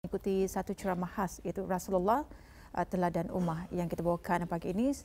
ikuti satu ceramah khas, iaitu Rasulullah teladan ummah yang kita bawakan pagi ini.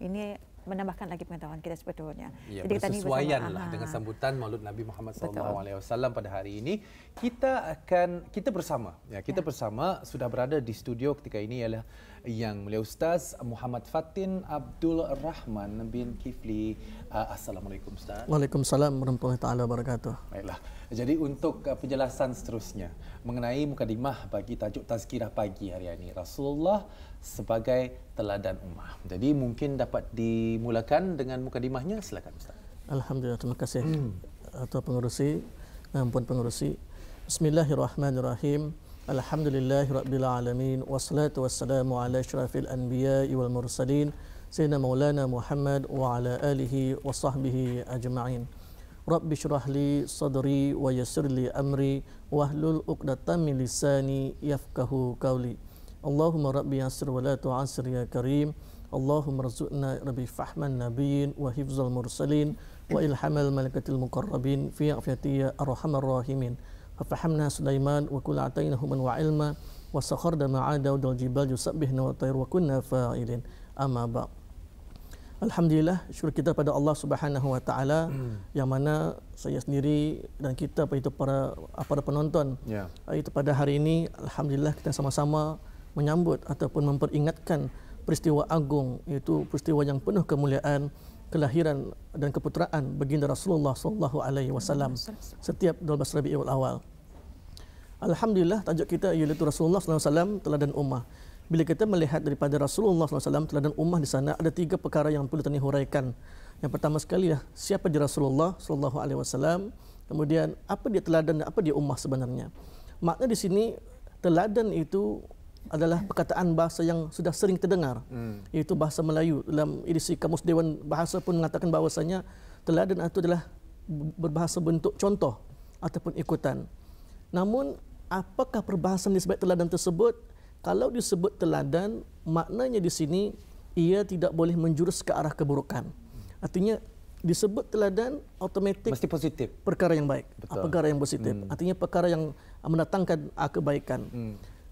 Ini menambahkan lagi pengetahuan kita sebetulnya. Ya, jadi bersesuaian lah dengan sambutan Maulud Nabi Muhammad SAW pada hari ini. Kita bersama sudah berada di studio ketika ini ialah yang mulia Ustaz Muhammad Fatin Abdul Rahman bin Kifli. Assalamualaikum Ustaz. Waalaikumsalam warahmatullahi taala wabarakatuh. Baiklah. Jadi untuk penjelasan seterusnya mengenai mukadimah bagi tajuk tazkirah pagi hari ini, Rasulullah sebagai teladan ummah. Jadi mungkin dapat dimulakan dengan mukadimahnya, silakan Ustaz. Alhamdulillah, terima kasih Tuan Pengerusi, Puan Pengerusi. Bismillahirrahmanirrahim. Alhamdulillahirabbil alamin wassalatu wassalamu ala asyrafil anbiya'i wal mursalin sayyidina maulana Muhammad wa ala alihi wa sahbihi ajma'in. Rabbi syrah li sadri wa yassir li amri wahlul 'uqdatam min lisani yafqahu qawli. Allahumma rabbi yassir wa la tu'assir ya karim. Allahumma rzuqna rabbi fahman nabiyyin wa hifzal mursalin wa ilhamal malaikatil muqarrabin fi afiyati ya arhamar rahimin. Fahamna Sulaiman wa kul atainahu man wa ilma wa sakharna ma'a Daud al jibal yusabbihna wa tayr wa kunna fa'ilin. Amma ba'. Alhamdulillah, syukur kita pada Allah Subhanahu wa taala yang mana saya sendiri dan kita itu para penonton itu pada hari ini alhamdulillah kita sama-sama menyambut ataupun memperingatkan peristiwa agung, iaitu peristiwa yang penuh kemuliaan kelahiran dan keputeraan baginda Rasulullah sallallahu alaihi wasallam setiap 12 Rabiul Awal. Alhamdulillah, tajuk kita ialah Rasulullah sallallahu alaihi wasallam teladan ummah. Bila kita melihat daripada Rasulullah sallallahu alaihi wasallam teladan ummah di sana, ada 3 perkara yang perlu kami huraikan. Yang pertama sekali siapa dia Rasulullah sallallahu alaihi wasallam, kemudian apa dia teladan dan apa dia ummah sebenarnya. Makna di sini teladan itu adalah perkataan bahasa yang sudah sering terdengar, iaitu bahasa Melayu. Dalam edisi Kamus Dewan Bahasa pun mengatakan bahawasanya teladan itu adalah berbahasa bentuk contoh ataupun ikutan. Namun apakah perbahasan di sebalik teladan tersebut? Kalau disebut teladan, maknanya di sini ia tidak boleh menjurus ke arah keburukan. Artinya disebut teladan automatik mesti positif, perkara yang baik. Perkara yang positif, artinya perkara yang mendatangkan kebaikan.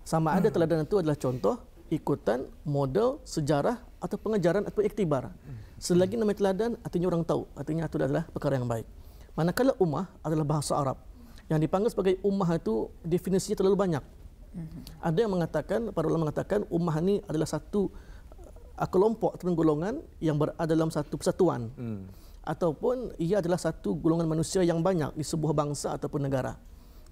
Sama ada teladan itu adalah contoh, ikutan, model, sejarah atau pengajaran atau iktibar. Selagi nama teladan artinya orang tahu, artinya itu adalah perkara yang baik. Manakala ummah adalah bahasa Arab. Yang dipanggil sebagai ummah itu definisinya terlalu banyak. Ada yang mengatakan, para ulama mengatakan ummah ini adalah satu kelompok atau golongan yang berada dalam satu persatuan. Ataupun ia adalah satu golongan manusia yang banyak di sebuah bangsa ataupun negara.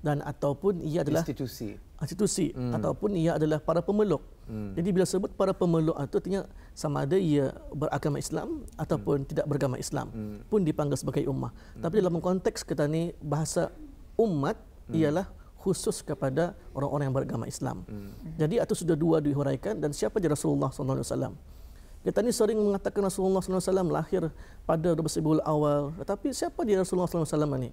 Dan ataupun ia adalah institusi ataupun ia adalah para pemeluk. Jadi bila sebut para pemeluk itu artinya sama ada ia beragama Islam ataupun tidak beragama Islam pun dipanggil sebagai ummah. Tapi dalam konteks kita ni bahasa umat ialah khusus kepada orang-orang yang beragama Islam. Jadi itu sudah 2 dihuraikan. Dan siapa dia Rasulullah SAW? Kita ni sering mengatakan Rasulullah SAW lahir pada 12 Rabiul Awal. Tetapi siapa dia Rasulullah SAW ini?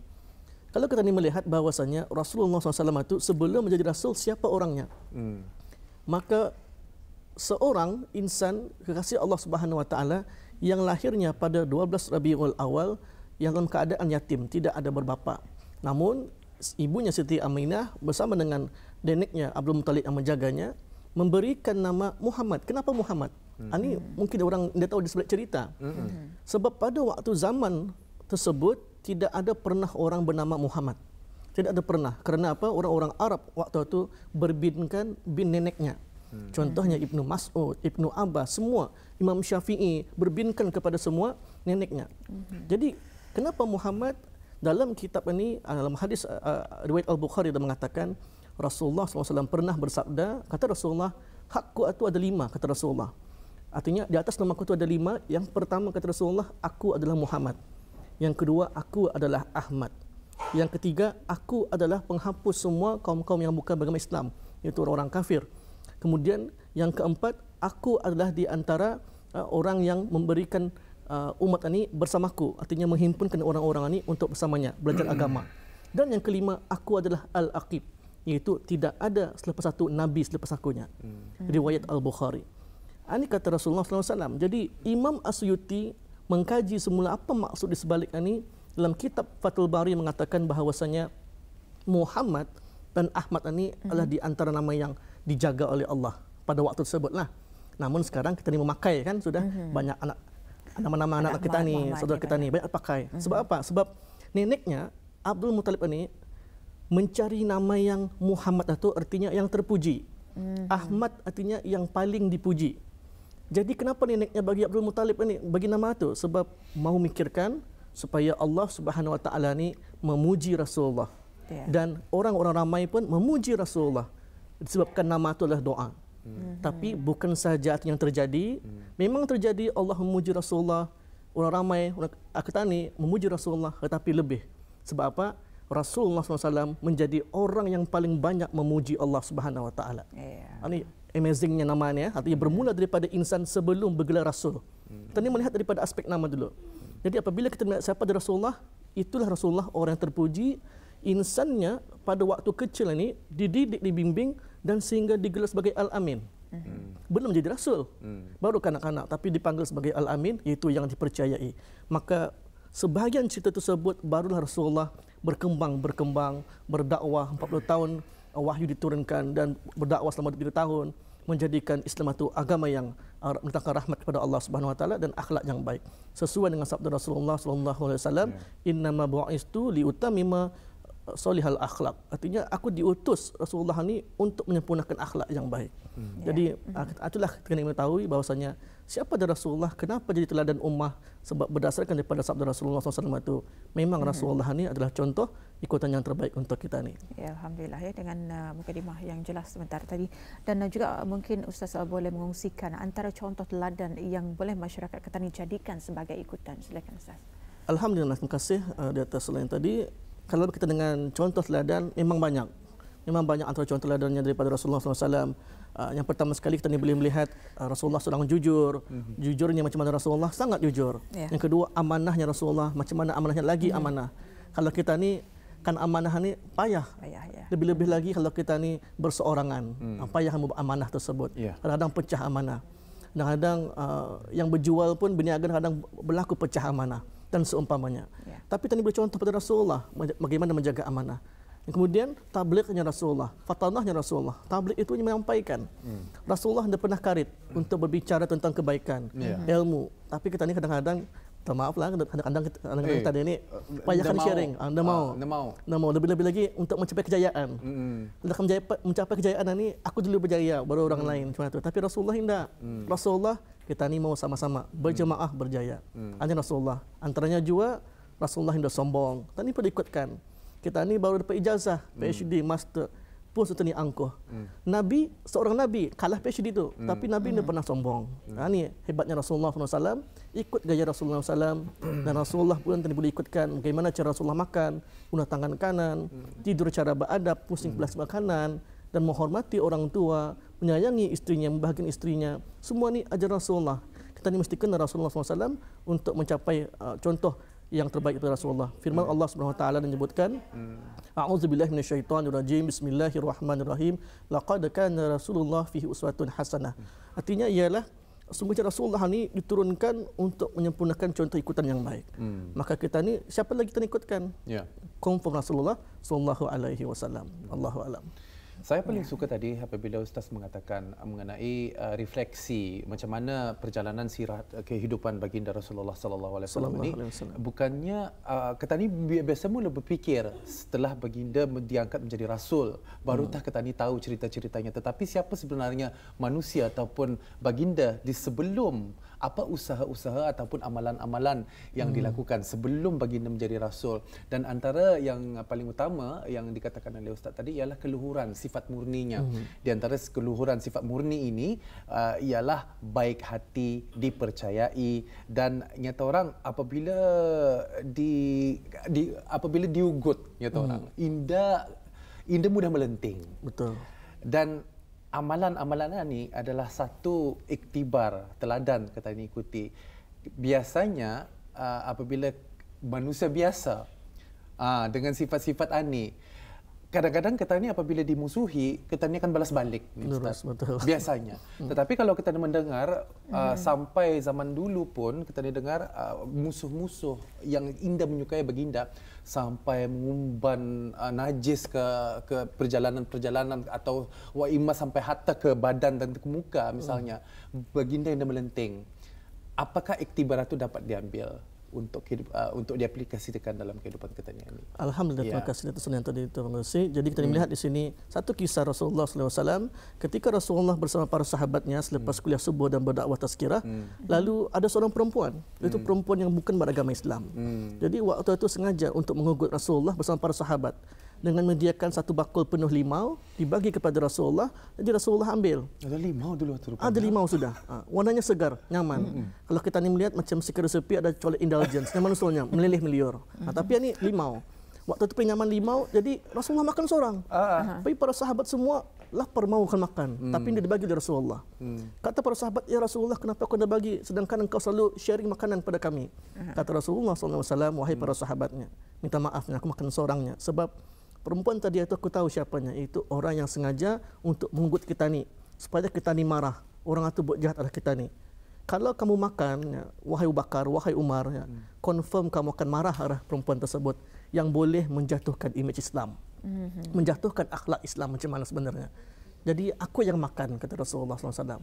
Kalau kita ni melihat bahawasanya Rasulullah SAW itu sebelum menjadi Rasul, siapa orangnya? Maka seorang insan kekasih Allah Subhanahu Wa Taala yang lahirnya pada 12 Rabiul Awal yang dalam keadaan yatim, tidak ada berbapa. Namun ibunya Siti Aminah bersama dengan neneknya Abdul Muttalib yang menjaganya memberikan nama Muhammad. Kenapa Muhammad? Ini mungkin orang tidak tahu di sebalik cerita. Sebab pada waktu zaman tersebut tidak ada pernah orang bernama Muhammad. Tidak ada pernah. Kerana apa? Orang-orang Arab waktu itu berbinkan bin neneknya. Contohnya Ibnu Mas'ud, Ibnu Abbas, semua Imam Syafi'i berbinkan kepada semua neneknya. Jadi kenapa Muhammad? Dalam kitab ini, dalam hadis riwayat Al-Bukhari dia mengatakan Rasulullah SAW pernah bersabda, kata Rasulullah, hakku itu ada 5, kata Rasulullah. Artinya di atas nama aku itu ada 5. Yang pertama kata Rasulullah, aku adalah Muhammad. Yang kedua, aku adalah Ahmad. Yang ketiga, aku adalah penghapus semua kaum-kaum yang bukan beragama Islam, iaitu orang-orang kafir. Kemudian yang keempat, aku adalah di antara orang yang memberikan umat ini bersamaku, artinya menghimpunkan orang-orang ini untuk bersamanya belajar agama. Dan yang kelima, aku adalah Al-Aqib, iaitu tidak ada selepas satu nabi selepas akunya. Riwayat Al-Bukhari. Ini kata Rasulullah SAW. Jadi Imam Asyuti mengkaji semula apa maksud di sebalik ini. Dalam kitab Fathul Bari mengatakan bahawasanya Muhammad Dan Ahmad ini adalah di antara nama yang dijaga oleh Allah pada waktu tersebut lah. Namun sekarang kita ni memakai kan sudah banyak nama-nama anak kita ni, saudara kita ni banyak pakai. Sebab apa? Sebab neneknya Abdul Muttalib ini mencari nama yang Muhammad itu artinya yang terpuji. Ahmad artinya yang paling dipuji. Jadi kenapa neneknya bagi Abdul Muttalib ini bagi nama itu? Sebab mahu mikirkan supaya Allah Subhanahu Wa Taala ni memuji Rasulullah. Dan orang-orang ramai pun memuji Rasulullah disebabkan nama itu adalah doa. Tapi bukan saja yang terjadi, memang terjadi Allah memuji Rasulullah, orang ramai, orang Akhtani memuji Rasulullah, tetapi lebih. Sebab apa? Rasulullah SAW menjadi orang yang paling banyak memuji Allah Subhanahu Wa Taala. Ini amazingnya namanya, artinya bermula daripada insan sebelum bergelar Rasul. Kita ni melihat daripada aspek nama dulu. Jadi apabila kita melihat siapa dari Rasulullah, itulah Rasulullah orang yang terpuji. Insannya pada waktu kecil ini dididik, dibimbing dan sehingga digelar sebagai Al-Amin. Belum menjadi Rasul, baru kanak-kanak, tapi dipanggil sebagai Al-Amin, iaitu yang dipercayai. Maka sebahagian cerita tersebut barulah Rasulullah berkembang, berdakwah 40 tahun, wahyu diturunkan dan berdakwah selama 3 tahun, menjadikan Islam itu agama yang mendatangkan rahmat kepada Allah Subhanahu Wa Taala dan akhlak yang baik. Sesuai dengan sabda Rasulullah sallallahu alaihi wasallam, "Innama bu'istu liutammima solihal akhlak." Artinya aku diutus Rasulullah ni untuk menyempurnakan akhlak yang baik. Jadi itulah kita kena mengetahui bahawasanya siapa dari Rasulullah, kenapa jadi teladan ummah, sebab berdasarkan daripada sabda Rasulullah SAW itu memang Rasulullah ni adalah contoh ikutan yang terbaik untuk kita ni. Ya, alhamdulillah ya, dengan mukadimah yang jelas sebentar tadi. Dan juga mungkin Ustaz boleh mengungsikan antara contoh teladan yang boleh masyarakat kita ni jadikan sebagai ikutan. Silakan Ustaz. Alhamdulillah, terima kasih di atas selain tadi. Kalau kita dengan contoh teladan memang banyak. Memang banyak antara contoh teladannya daripada Rasulullah SAW. Yang pertama sekali kita ni boleh melihat Rasulullah seorang jujur. Jujurnya macam mana Rasulullah, sangat jujur. Yang kedua, amanahnya Rasulullah, macam mana amanahnya lagi amanah. Kalau kita ni kan amanah ni payah. Lebih-lebih lagi kalau kita ni berseorangan. Payah amanah tersebut. Kadang-kadang pecah amanah. Kadang-kadang yang berjual pun berniaga kadang berlaku pecah amanah dan seumpamanya. Tapi tadi bercontoh pada Rasulullah bagaimana menjaga amanah. Kemudian tablignya Rasulullah, fatanahnya Rasulullah. Tabligh itu menyampaikan. Rasulullah tidak pernah karit untuk berbicara tentang kebaikan, ilmu. Tapi kita ni kadang-kadang, maaf lah, kadang-kadang kita ni payahkan sharing. Anda mau lebih-lebih lagi untuk mencapai kejayaan. Dalam mencapai kejayaan ni, aku dulu berjaya, baru orang lain macam itu. Tapi Rasulullah tidak. Rasulullah kita ni mau sama-sama berjemaah berjaya. Hanya Rasulullah. Antaranya juga Rasulullah tidak sombong. Kita ni perlu ikutkan. Kita ni baru dapat ijazah, PhD, master, pun sudah ni angkuh. Nabi, seorang Nabi, kalah PhD itu. Tapi Nabi tidak pernah sombong. Ini hebatnya Rasulullah SAW. Ikut gaya Rasulullah SAW. Dan Rasulullah pun tadi boleh ikutkan bagaimana cara Rasulullah makan, guna tangan kanan, tidur cara beradab, pusing belas sebelah kanan, dan menghormati orang tua, menyayangi istrinya, membahagiakan istrinya. Semua ni ajaran Rasulullah. Kita ni mesti kenal Rasulullah SAW untuk mencapai contoh yang terbaik daripada Rasulullah. Firman Allah Subhanahu Wa Taala menyebutkan, A'udzubillahi minasyaitonirrajim. Bismillahirrahmanirrahim. Laqad kana Rasulullah fihi uswatun hasanah. Artinya ialah sungguhnya Rasulullah ni diturunkan untuk menyempurnakan contoh ikutan yang baik. Maka kita ni siapa lagi kita ikutkan? Confirm Rasulullah sallallahu alaihi wasallam. Allahu a'lam. Saya paling suka tadi apabila Ustaz mengatakan mengenai refleksi macam mana perjalanan sirah kehidupan baginda Rasulullah sallallahu alaihi wasallam ini. Bukannya kita ni biasa mula berfikir setelah baginda diangkat menjadi rasul barutah kita ni tahu cerita-ceritanya, tetapi siapa sebenarnya manusia ataupun baginda di sebelum apa usaha-usaha ataupun amalan-amalan yang dilakukan sebelum baginda menjadi rasul. Dan antara yang paling utama yang dikatakan oleh Ustaz tadi ialah keluhuran sifat murninya. Di antara keluhuran sifat murni ini ialah baik hati, dipercayai, dan nyata orang apabila apabila diugut nyata orang indah mudah melenting. Betul. Dan amalan-amalan ini adalah satu iktibar, teladan kata ini ikuti. Biasanya apabila manusia biasa dengan sifat-sifat ini, kadang-kadang kita ni apabila dimusuhi, kita ni akan balas balik ni, Ustaz. Betul. Biasanya. Tetapi kalau kita mendengar sampai zaman dulu pun kita ni dengar musuh-musuh yang indah menyukai baginda sampai mengumban najis ke perjalanan-perjalanan atau wa imma sampai hatta ke badan dan ke muka misalnya. Baginda yang melenting. Apakah iktibar itu dapat diambil untuk diaplikasikan dalam kehidupan kita ini? Alhamdulillah, terima kasih atas yang tadi itu. Jadi kita melihat di sini satu kisah Rasulullah SAW ketika Rasulullah bersama para sahabatnya selepas kuliah subuh dan berdakwah tazkirah, lalu ada seorang perempuan, itu perempuan yang bukan beragama Islam. Jadi waktu itu sengaja untuk mengugut Rasulullah bersama para sahabat dengan menyediakan satu bakul penuh limau dibagi kepada Rasulullah. Jadi Rasulullah ambil. Ada limau dulu tu rupanya. Ada limau sudah. Warnanya segar, nyaman. Kalau kita ni melihat macam sikar sepi ada colek indulgence, nyaman usulnya, meleleh meliur. Tapi ini limau. Waktu itu penyaman limau, jadi Rasulullah makan seorang. Tapi para sahabat semua lapar mau makan, tapi dia dibagi oleh Rasulullah. Kata para sahabat, ya Rasulullah, kenapa kau dah bagi sedangkan engkau selalu sharing makanan pada kami? Kata Rasulullah SAW, wahai para sahabatnya, minta maafnya, aku makan seorangnya. Sebab perempuan tadi itu aku tahu siapanya, itu orang yang sengaja untuk menggut kita ni supaya kita ni marah. Orang itu buat jahat adalah kita ni. Kalau kamu makan, ya, wahai Abu Bakar, wahai Umar, ya, confirm kamu akan marah arah perempuan tersebut yang boleh menjatuhkan image Islam, menjatuhkan akhlak Islam macam mana sebenarnya. Jadi aku yang makan, kata Rasulullah SAW.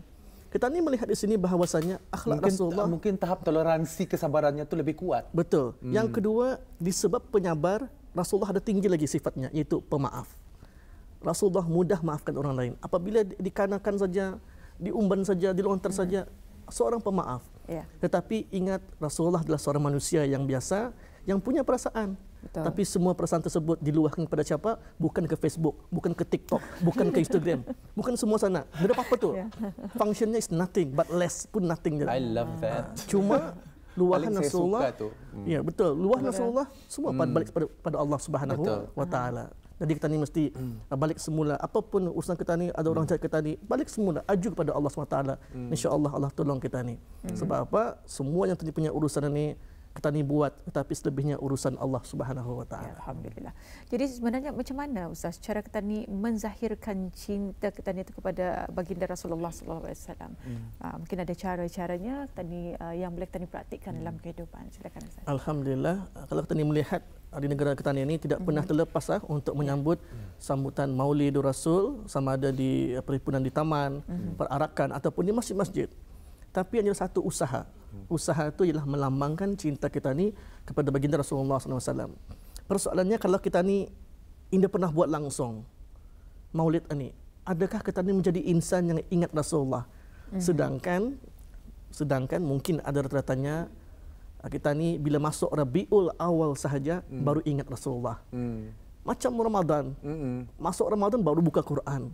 Kita ni melihat di sini bahawasanya akhlak Rasulullah mungkin tahap toleransi kesabarannya tu lebih kuat. Betul. Yang kedua, disebab penyabar, Rasulullah ada tinggi lagi sifatnya, iaitu pemaaf. Rasulullah mudah maafkan orang lain. Apabila dikanakan saja, diumban saja, dilontar saja, seorang pemaaf. Tetapi ingat, Rasulullah adalah seorang manusia yang biasa, yang punya perasaan. Betul. Tapi semua perasaan tersebut diluahkan kepada siapa? Bukan ke Facebook, bukan ke TikTok, bukan ke Instagram, bukan semua sana. Tidak apa-apa tu. Functionnya is nothing, but less pun nothing. I love that. Cuma luahan Rasulullah, ya betul, luahan Rasulullah semua balik pada Allah Subhanahu wa Taala. Jadi kita ni mesti balik semula, apapun urusan kita ni, ada orang jahat kita ni, balik semula, aju kepada Allah SWT. InsyaAllah Allah tolong kita ni. Sebab apa? Semua yang tadi punya urusan ni kita ni buat, tetapi selebihnya urusan Allah Subhanahu wa Taala. Alhamdulillah. Jadi sebenarnya macam mana Ustaz cara kita ni menzahirkan cinta kita ni kepada baginda Rasulullah sallallahu alaihi wasallam? Mungkin ada cara-caranya tadi yang boleh kita ni praktikkan dalam kehidupan. Silakan Ustaz. Alhamdulillah, kalau kita ni melihat di negara kita ini tidak pernah terlepas untuk menyambut sambutan Maulidur Rasul, sama ada di perhimpunan di taman, perarakan ataupun di masjid-masjid. Tapi hanya satu usaha. Usaha itu ialah melambangkan cinta kita ni kepada baginda Rasulullah SAW. Persoalannya kalau kita ni tidak pernah buat langsung maulid ini, adakah kita ni menjadi insan yang ingat Rasulullah? Sedangkan mungkin ada rata-ratanya kita ni bila masuk Rabiul Awal sahaja baru ingat Rasulullah. Macam Ramadan, masuk Ramadan baru buka Quran.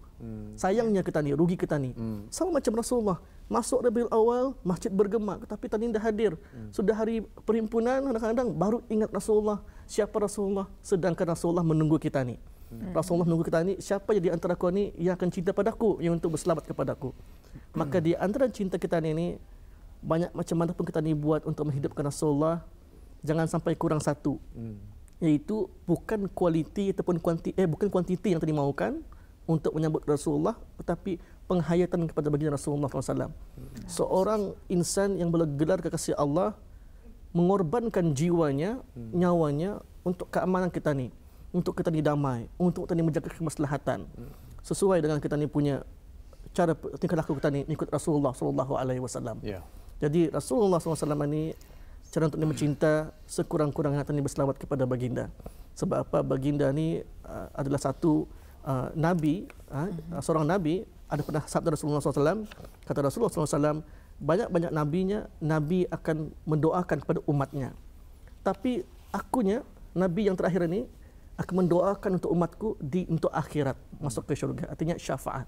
Sayangnya kita ni, rugi kita ni. Sama macam Rasulullah, masuk Rabiul Awal, masjid bergema, tapi tadi dah hadir. Sudah hari perhimpunan, kadang-kadang baru ingat Rasulullah. Siapa Rasulullah? Sedangkan Rasulullah menunggu kita ni. Rasulullah menunggu kita ni, siapa di antara kau ni yang akan cinta padaku, yang untuk berselawat kepadaku. Maka di antara cinta kita ni, banyak macam mana pun kita ni buat untuk menghidupkan Rasulullah, jangan sampai kurang satu. Iaitu bukan kualiti ataupun bukan kuantiti yang tadi mahukan untuk menyambut Rasulullah, tetapi penghayatan kepada baginda Rasulullah SAW. Seorang insan yang bergelar kekasih Allah mengorbankan jiwanya, nyawanya untuk keamanan kita ni, untuk kita ni damai, untuk kita ni menjaga kemaslahatan sesuai dengan kita ni punya cara tingkah laku kita ni ikut Rasulullah SAW. Jadi Rasulullah SAW ini cara untuk mencinta sekurang-kurangnya tadi berselawat kepada baginda. Sebab apa? Baginda ni adalah satu nabi, seorang nabi. Ada pernah sabda Rasulullah SAW, kata Rasulullah SAW, banyak-banyak nabinya, nabi akan mendoakan kepada umatnya. Tapi akunya, nabi yang terakhir ini, akan mendoakan untuk umatku untuk akhirat, masuk ke syurga. Artinya syafaat.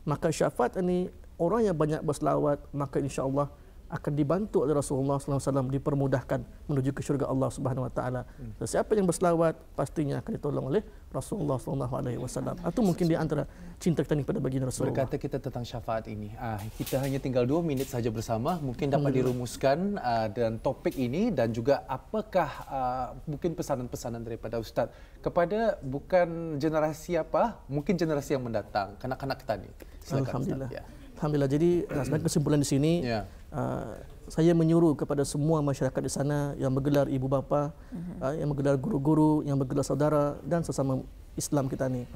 Maka syafaat ini, orang yang banyak berselawat, maka insya-Allah akan dibantu oleh Rasulullah SAW, dipermudahkan menuju ke syurga Allah Subhanahu Wa Taala. Siapa yang berselawat pastinya akan ditolong oleh Rasulullah SAW. Itu mungkin di antara cinta kita kepada baginda Rasulullah. Berkata kita tentang syafaat ini, kita hanya tinggal 2 minit saja bersama. Mungkin dapat dirumuskan dan topik ini dan juga apakah mungkin pesanan-pesanan daripada Ustaz kepada bukan generasi apa, mungkin generasi yang mendatang, kanak-kanak kita ni. Silakan Alhamdulillah. Ustaz. Ya. Alhamdulillah. Jadi sebagai kesimpulan di sini, saya menyuruh kepada semua masyarakat di sana yang bergelar ibu bapa, yang bergelar guru-guru, yang bergelar saudara dan sesama Islam kita ni.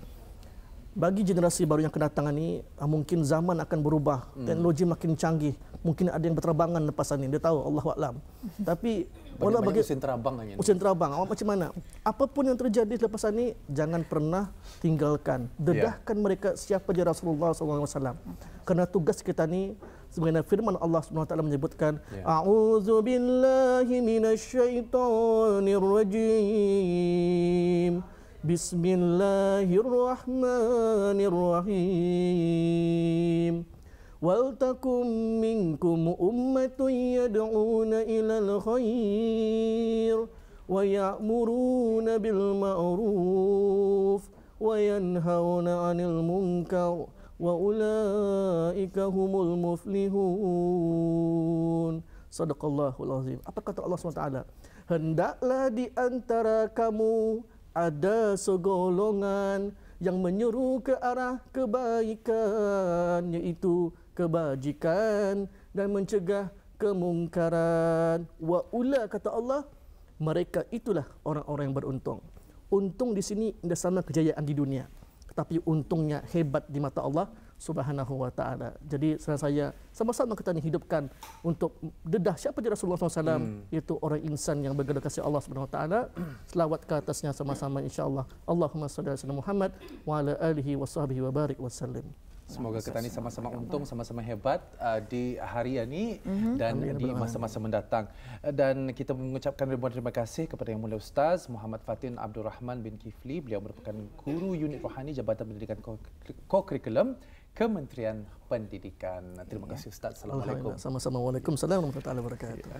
Bagi generasi baru yang akan datang ni, mungkin zaman akan berubah, teknologi makin canggih, mungkin ada yang berterbangan lepas ni, dia tahu, Allahu a'lam. Tapi walau bagi usin terabang hanya. Usin terabang, awak macam mana? Apapun yang terjadi lepas ni, jangan pernah tinggalkan, dedahkan mereka siapa dia Rasulullah SAW. Kerana tugas kita ni, sebagaimana firman Allah SWT menyebutkan, A'udzu billahi minasyaitonir rajim. Bismillahirrahmanirrahim. Waltakum minkum ummatun yad'una ilal khair wa ya'muruna bil ma'ruf wa yanhauna 'anil munkar wa ulaika humul muflihun. Sadaqallahul azim. Apa kata Allah SWT? Hendaklah di antara kamu ada segolongan yang menyeru ke arah kebaikan, iaitu kebajikan, dan mencegah kemungkaran. Wa ula, kata Allah, mereka itulah orang-orang yang beruntung. Untung di sini tidak sama kejayaan di dunia, tetapi untungnya hebat di mata Allah Subhanahu Wa Taala. Jadi saya sama-sama kita hidupkan untuk dedah siapa dia Rasulullah SAW, iaitu orang insan yang bergelar kasih Allah Subhanahu Wa Taala. Selawat ke atasnya sama-sama insya-Allah. Allahumma shalli ala Muhammad wa ala alihi washabbihi wa barik wasallim. Semoga kita ni sama-sama untung, sama-sama hebat di hari ini dan di masa-masa mendatang. Dan kita mengucapkan ribuan terima kasih kepada Yang Mulia Ustaz Muhammad Fatin Abdul Rahman bin Kifli. Beliau merupakan Guru Unit Rohani Jabatan Pendidikan Co-Curriculum Kementerian Pendidikan. Terima kasih Ustaz. Assalamualaikum. Sama-sama. Waalaikumsalam warahmatullahi wabarakatuh.